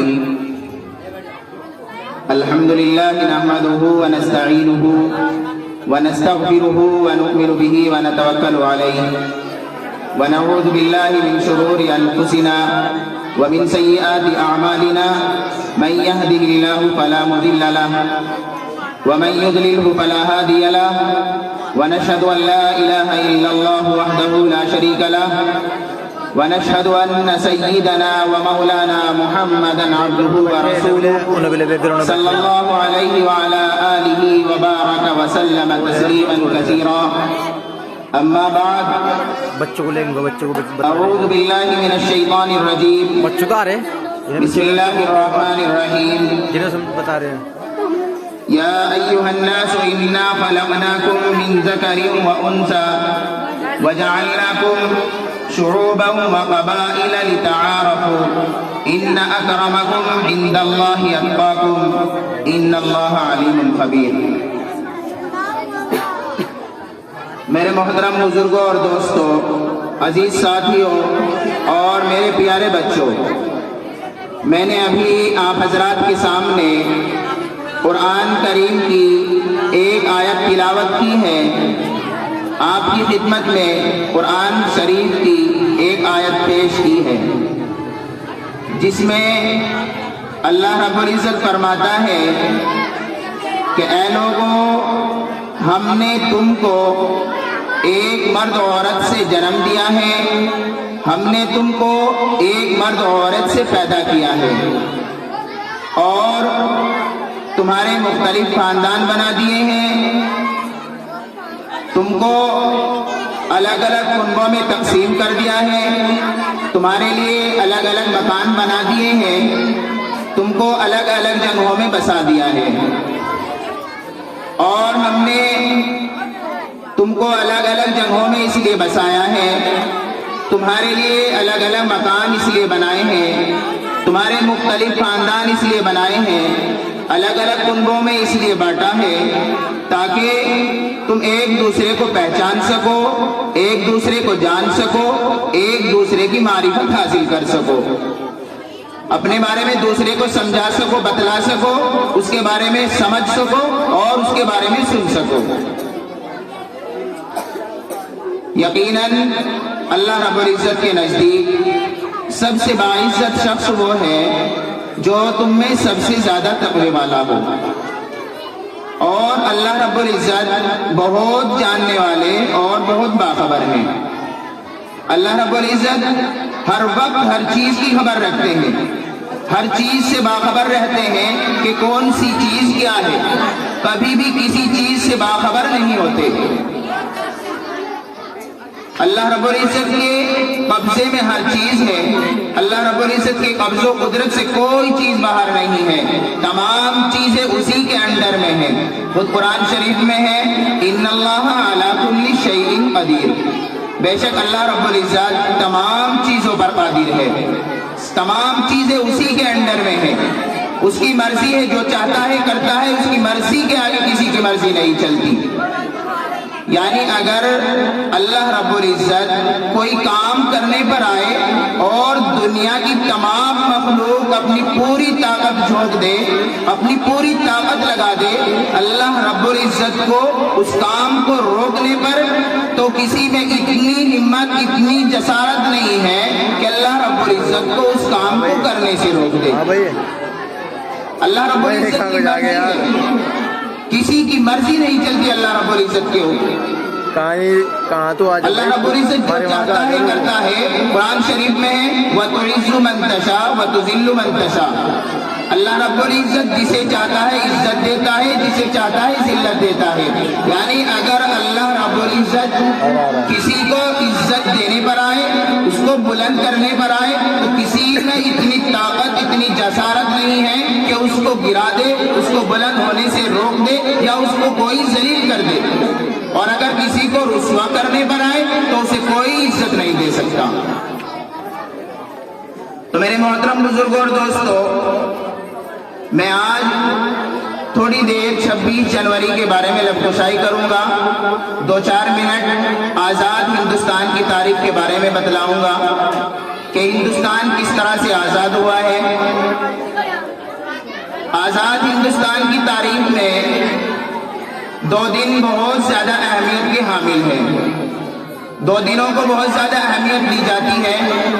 الرحيم الحمد لله نحمده ونستعينه ونستغفره ونؤمن به ونتوكل عليه ونعوذ بالله من شرور أنفسنا ومن سيئات أعمالنا من يهده الله فلا مضل له ومن يضلله فلا هادي له ونشهد أن لا إله إلا الله وحده لا شريك له ونشهد أن سيدنا ومولانا محمدا عبده ورسوله صلى الله عليه وعلى آله وبارك وسلم تسليما كثيرا أما بعد أعوذ بالله من الشيطان الرجيم بسم الله الرحمن الرحيم يا أيها الناس إنا خلقناكم من ذكر وأنثى وجعلناكم شعوبا وقبائل لتعارفوا إن أكرمكم عند الله أتقاكم إن الله عليم خبير. میرے محترم بزرگوں اور دوستوں، عزیز ساتھیوں اور میرے پیارے بچوں، میں نے ابھی آپ حضرات کے سامنے قرآن کریم کی ایک آیت تلاوت کی ہے. آپ کی خدمت میں قرآن شریف کی ایک آیت پیش کی ہے جس میں اللہ رب العزت فرماتا ہے کہ اے لوگوں، ہم نے تم کو ایک مرد عورت سے جنم دیا ہے، ہم نے تم کو ایک مرد عورت سے پیدا کیا ہے اور تمہارے مختلف خاندان بنا دیے ہیں، تم کو الگ الگ خاندانوں میں تقسیم کر دیا ہے، تمہارے لیے الگ الگ مکان بنا دیے ہیں، تم کو الگ الگ جگہوں میں بسا دیا ہے اور ہم نے تم کو الگ الگ جگہوں میں اس لیے بسایا ہے، تمہارے لیے الگ الگ مکان اس لیے بنائے ہیں، تمہارے مختلف خاندان اس لیے بنائے ہیں، الگ الگ خاندانوں میں اس لیے بانٹا ہے تاکہ تم ایک دوسرے کو پہچان سکو، ایک دوسرے کو جان سکو، ایک دوسرے کی معرفت حاصل کر سکو، اپنے بارے میں دوسرے کو سمجھا سکو، بتلا سکو، اس کے بارے میں سمجھ سکو اور اس کے بارے میں سن سکو. یقیناً اللہ رب العزت کے نزدیک سب سے باعزت شخص وہ ہے جو تم میں سب سے زیادہ تقوی والا ہو، اور اللہ رب العزت بہت جاننے والے اور بہت باخبر ہیں. اللہ رب العزت ہر وقت ہر چیز کی خبر رکھتے ہیں، ہر چیز سے باخبر رہتے ہیں کہ کون سی چیز کیا ہے، کبھی بھی کسی چیز سے باخبر نہیں ہوتے. اللہ رب العزت کے قبضے میں ہر چیز ہے، اللہ رب العزت کے قبض و قدرت سے کوئی چیز باہر نہیں ہے، تمام چیزیں اسی کے انڈر میں ہیں. خود قرآن شریف میں ہے ان اللہ علی کل شیء قدیر، بے شک اللہ رب العزت تمام چیزوں پر قادر ہے، تمام چیزیں اسی کے انڈر میں ہیں، اس کی مرضی ہے، جو چاہتا ہے کرتا ہے، اس کی مرضی کے آگے کسی کی مرضی نہیں چلتی. یعنی اگر اللہ رب العزت کوئی کام کرنے پر آئے اور دنیا کی تمام مخلوق اپنی پوری طاقت جھونک دے، اپنی پوری طاقت لگا دے اللہ رب العزت کو اس کام کو روکنے پر، تو کسی میں اتنی ہمت، اتنی جسارت نہیں ہے کہ اللہ رب العزت کو اس کام کو کرنے سے روک دے. اللہ رب العزت کی مرضی ہے، کسی کی مرضی نہیں چلتی اللہ رب العزت کے اوپر. اللہ رب العزت جو چاہتا ہے کرتا ہے. قرآن شریف میں ہے وَتُعِزُّ مَن تَشَاءُ وَتُذِلُّ مَن تَشَاءُ، اللہ رب العزت جسے چاہتا ہے عزت دیتا ہے، جسے چاہتا ہے ذلت دیتا ہے. یعنی اگر اللہ رب العزت کسی کو عزت دینے پر آئے، اس کو بلند کرنے پر آئے، تو کسی میں اتنی طاقت، اتنی جسارت نہیں ہے کہ اس کو گرا دے، اس کو بلند ہونے سے روک دے یا اس کو کوئی ذلیل کر دے. اور اگر کسی کو رسوا کرنے پر آئے تو اسے کوئی عزت نہیں دے سکتا. تو میرے محترم بزرگوں اور دوستوں، میں آج تھوڑی دیر 26 جنوری کے بارے میں لفظ کروں گا. 2-4 منٹ آزاد ہندوستان کی تاریخ کے بارے میں بتلاؤں گا کہ ہندوستان کس طرح سے آزاد ہوا ہے. آزاد ہندوستان کی تاریخ میں 2 دن بہت زیادہ اہمیت کے حامل ہیں. 2 دنوں کو بہت زیادہ اہمیت دی جاتی ہے.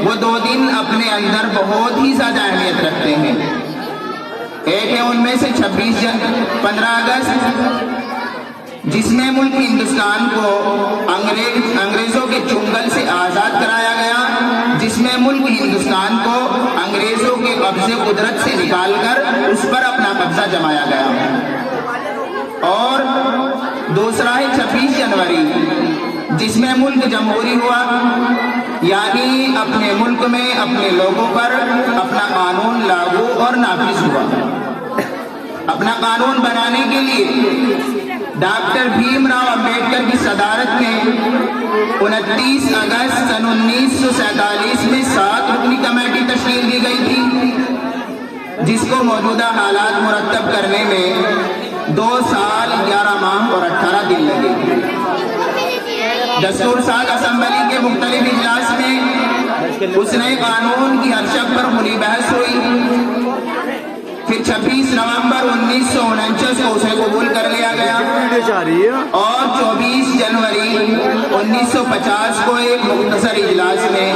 وہ 2 دن اپنے اندر بہت ہی زیادہ اہمیت رکھتے ہیں. ایک ہے ان میں سے 15 اگست جس میں ملک ہندوستان کو انگریزوں کے چنگل سے آزاد کرایا گیا، جس میں ملک ہندوستان کو انگریزوں کے قبضے قدرت سے نکال کر اس پر اپنا قبضہ جمایا گیا. اور دوسرا ہے 26 جنوری جس میں ملک جمہوری ہوا، یعنی اپنے ملک میں اپنے لوگوں پر اپنا قانون لاگو اور نافذ ہوا. اپنا قانون بنانے کے لیے ڈاکٹر بھیم راؤ امبیڈکر کی صدارت میں 29 اگست سن 1947 میں 7 رکنی کمیٹی تشکیل دی گئی تھی، جس کو موجودہ حالات مرتب کرنے میں 2 سال 11 ماہ اور 18 دن لگے. دستور ساز اسمبلی کے مختلف اجلاس میں اس نئے قانون کی ہر شق پر کھلی بحث ہوئی. پھر 26 نومبر 1949 کو اسے قبول کر لیا گیا اور 24 جنوری 1950 کو ایک مختصر اجلاس میں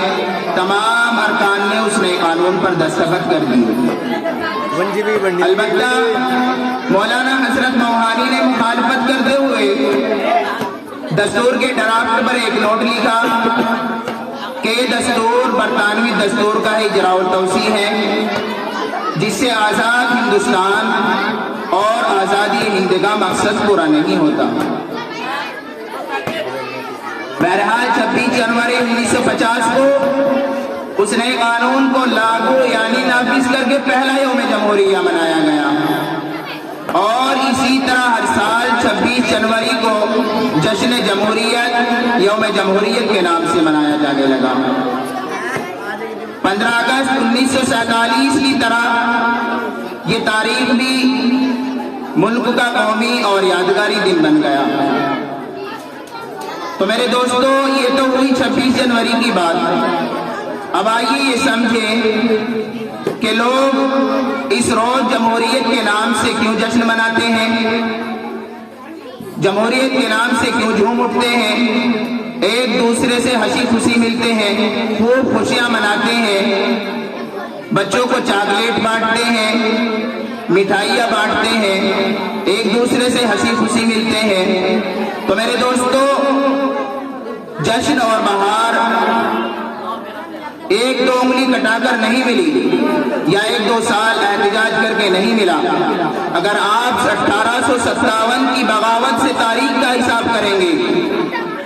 تمام ارکان نے اس نئے قانون پر دستخط کر دیے. البتہ مولانا حضرت موہانی نے مخالفت کرتے ہوئے دستور کے ڈرافٹ پر ایک نوٹ لکھا کہ یہ دستور برطانوی دستور کا اجراء و توسیع ہے، جس سے آزاد ہندوستان اور آزادی ہند کا مقصد پورا نہیں ہوتا. بہرحال 26 جنوری 1950 کو اس نئے قانون کو لاگو یعنی نافذ کر کے پہلا یوم جمہوریہ منایا گیا، اور اسی طرح ہر سال 26 جنوری کو جشن جمہوریت یوم جمہوریت کے نام سے منایا جانے لگا. 15 اگست 1947 کی طرح یہ تاریخ بھی ملک کا قومی اور یادگاری دن بن گیا. تو میرے دوستو، یہ تو ہوئی 26 جنوری کی بات. اب آئیے یہ سمجھیں کہ لوگ اس روز جمہوریت کے نام سے کیوں جشن مناتے ہیں، جمہوریت کے نام سے کیوں جھوم اٹھتے ہیں، ایک دوسرے سے ہنسی خوشی ملتے ہیں، خوب خوشیاں مناتے ہیں، بچوں کو چاکلیٹ بانٹتے ہیں، مٹھائیاں بانٹتے ہیں، ایک دوسرے سے ہنسی خوشی ملتے ہیں. تو میرے دوستو، جشن اور بہار ایک 2 انگلی کٹا کر نہیں ملی یا 1-2 سال احتجاج کر کے نہیں ملا. اگر آپ 1857 کی بغاوت سے تاریخ کا حساب کریں گے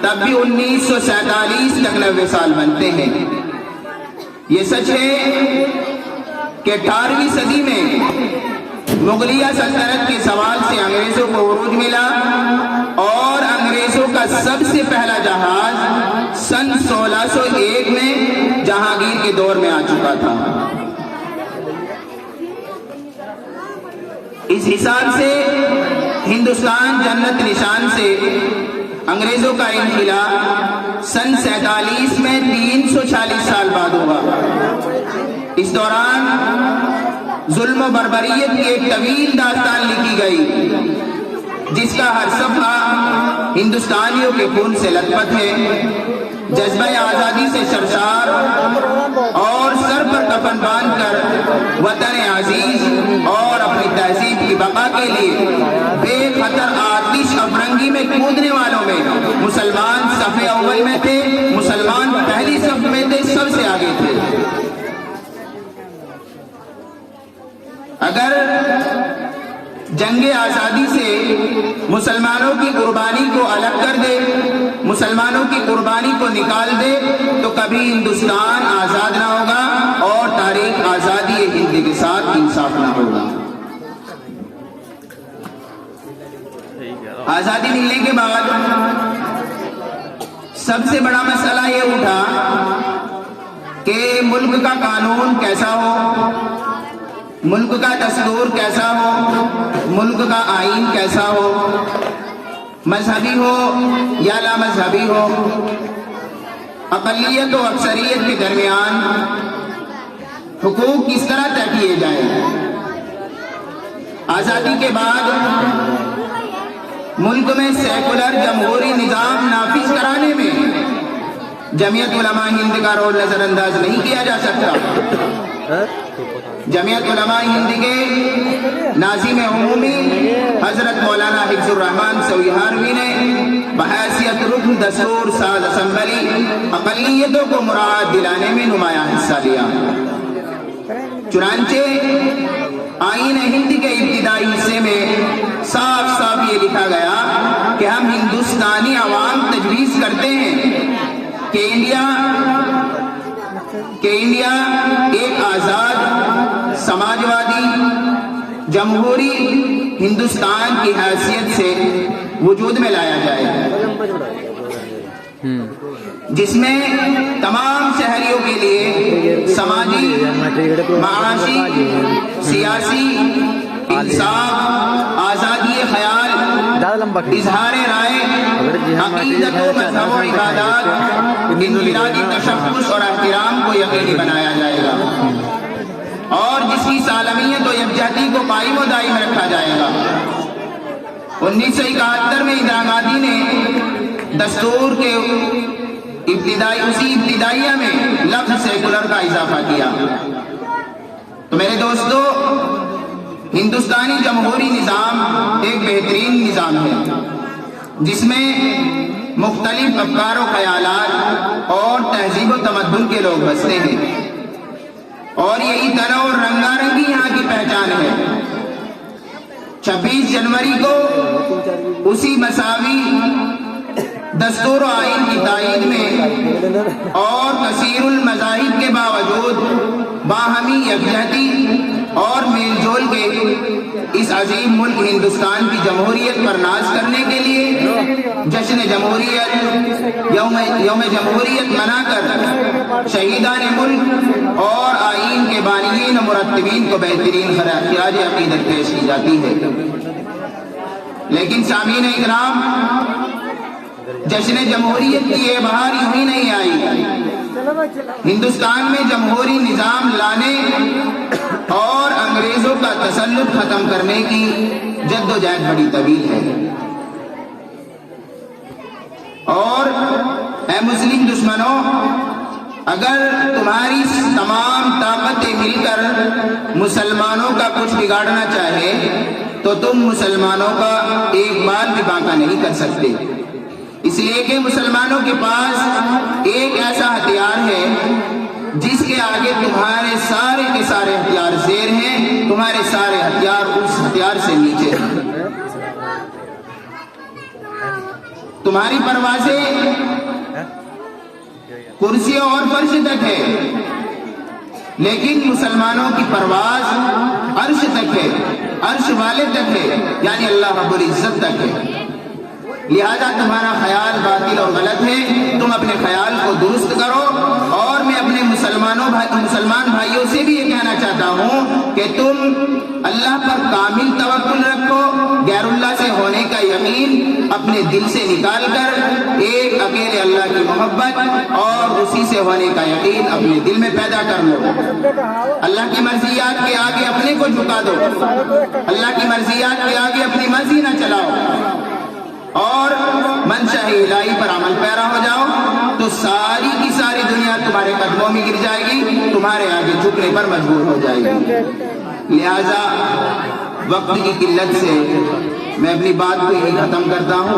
تب بھی 1947 تک 90 سال بنتے ہیں. یہ سچ ہے کہ 18ویں صدی میں مغلیہ سلطنت کے زوال سے انگریزوں کو عروج ملا اور انگریزوں کا سب سے پہلا جہاز سن 1601 میں جہانگیر کے دور میں آ چکا تھا. اس حساب سے ہندوستان جنت نشان سے انگریزوں کا انخلا سن 47 میں 340 سال بعد ہوا. اس دوران ظلم و بربریت کی ایک طویل داستان لکھی گئی جس کا ہر صفحہ ہندوستانیوں کے خون سے لطمت ہے. جذبہ آزادی سے سرشار اور سر پر کفن باندھ کر وطن عزیز اور اپنی تہذیب کی بقا کے لیے بے خطر آتش افرنگی میں کودنے والوں میں مسلمان صف اول میں تھے، مسلمان پہلی صف میں تھے، سب سے آگے تھے. اگر جنگ آزادی سے مسلمانوں کی قربانی کو الگ کر دے، مسلمانوں کی قربانی کو نکال دے تو کبھی ہندوستان آزاد نہ ہوگا اور تاریخ آزادی ہند کے ساتھ انصاف نہ ہوگا. آزادی ملنے کے بعد سب سے بڑا مسئلہ یہ اٹھا کہ ملک کا قانون کیسا ہو، ملک کا دستور کیسا ہو، ملک کا آئین کیسا ہو، مذہبی ہو یا لا مذہبی ہو، اقلیت و اکثریت کے درمیان حقوق کس طرح طے کیے جائیں. آزادی کے بعد ملک میں سیکولر جمہوری نظام نافذ کرانے میں جمعیت علماء ہند کا رول نظر انداز نہیں کیا جا سکتا۔ جمعیت علماء ہند کے ناظم عمومی حضرت مولانا حفظ الرحمان سویہاروی نے بحیثیت رکن دستور ساز اسمبلی اقلیتوں کو مراعات دلانے میں نمایاں حصہ لیا۔ چنانچہ آئین ہند کے ابتدائی حصے میں صاف صاف یہ لکھا گیا کہ ہم ہندوستانی عوام تجویز کرتے ہیں کہ انڈیا ایک آزاد سماجوادی جمہوری ہندوستان کی حیثیت سے وجود میں لایا جائے، جس میں تمام شہریوں کے لیے سماجی، معاشی، سیاسی انصاف، آزادی خیال، اظہار رائے، عقیدت و مذہب و عبادات، انفرادی تشخص اور احترام کو یقینی بنایا جائے گا، اور جس کی سالمیت و یکجہتی کو قائم و دائم رکھا جائے گا۔ 1971 میں اندرا گاندھی نے دستور کے ابتدائیہ میں لفظ سیکولر کا اضافہ کیا۔ تو میرے دوستو، ہندوستانی جمہوری نظام ایک بہترین نظام ہے جس میں مختلف افکار و خیالات اور تہذیب و تمدن کے لوگ بستے ہیں، اور یہی تنوع اور رنگا رنگی یہاں کی پہچان ہے۔ 26 جنوری کو اسی مساوی دستور و آئین کی تائید میں اور کثیر المذاہب کے باوجود باہمی یکجہتی اور میل جول کے اس عظیم ملک ہندوستان کی جمہوریت پر ناز کرنے کے لیے جشن جمہوریت، یوم جمہوریت منا کر شہیدان ملک اور آئین کے بانیین و مرتبین کو بہترین خراج عقیدت پیش کی جاتی ہے۔ لیکن سامعین اکرام، جشن جمہوریت کی یہ بہار یوں ہی نہیں آئی۔ ہندوستان میں جمہوری نظام لانے اور انگریزوں کا تسلط ختم کرنے کی جد و جہد بڑی طویل ہے، اور اے مسلم دشمنوں، اگر تمہاری تمام طاقتیں مل کر مسلمانوں کا کچھ بگاڑنا چاہے تو تم مسلمانوں کا ایک بال بھی باقی نہیں کر سکتے، اس لیے کہ مسلمانوں کے پاس ایک ایسا ہتھیار ہے جس کے آگے تمہارے سارے کے سارے ہتھیار زیر ہیں، تمہارے سارے ہتھیار اس ہتھیار سے نیچے ہیں۔ تمہاری پروازیں کرسیوں اور فرش تک ہے، لیکن مسلمانوں کی پرواز عرش تک ہے، عرش والے تک ہے، یعنی اللہ رب العزت تک ہے۔ لہذا تمہارا خیال باطل اور غلط ہے، تم اپنے خیال کو درست کرو، اور میں اپنے مسلمان بھائیوں سے بھی یہ کہنا چاہتا ہوں کہ تم اللہ پر کامل توکل رکھو، غیر اللہ سے ہونے کا یقین اپنے دل سے نکال کر ایک اکیلے اللہ کی محبت اور اسی سے ہونے کا یقین اپنے دل میں پیدا کر لو۔ اللہ کی مرضیات کے آگے اپنے کو جھکا دو، اللہ کی مرضیات کے آگے اپنی مرضی نہ چلاؤ، اور منشاء الہی پر عمل پیرا ہو جاؤ، تو ساری کی ساری دنیا تمہارے قدموں میں گر جائے گی، تمہارے آگے جھکنے پر مجبور ہو جائے گی۔ لہذا وقت کی قلت سے میں اپنی بات کو ہی ختم کرتا ہوں۔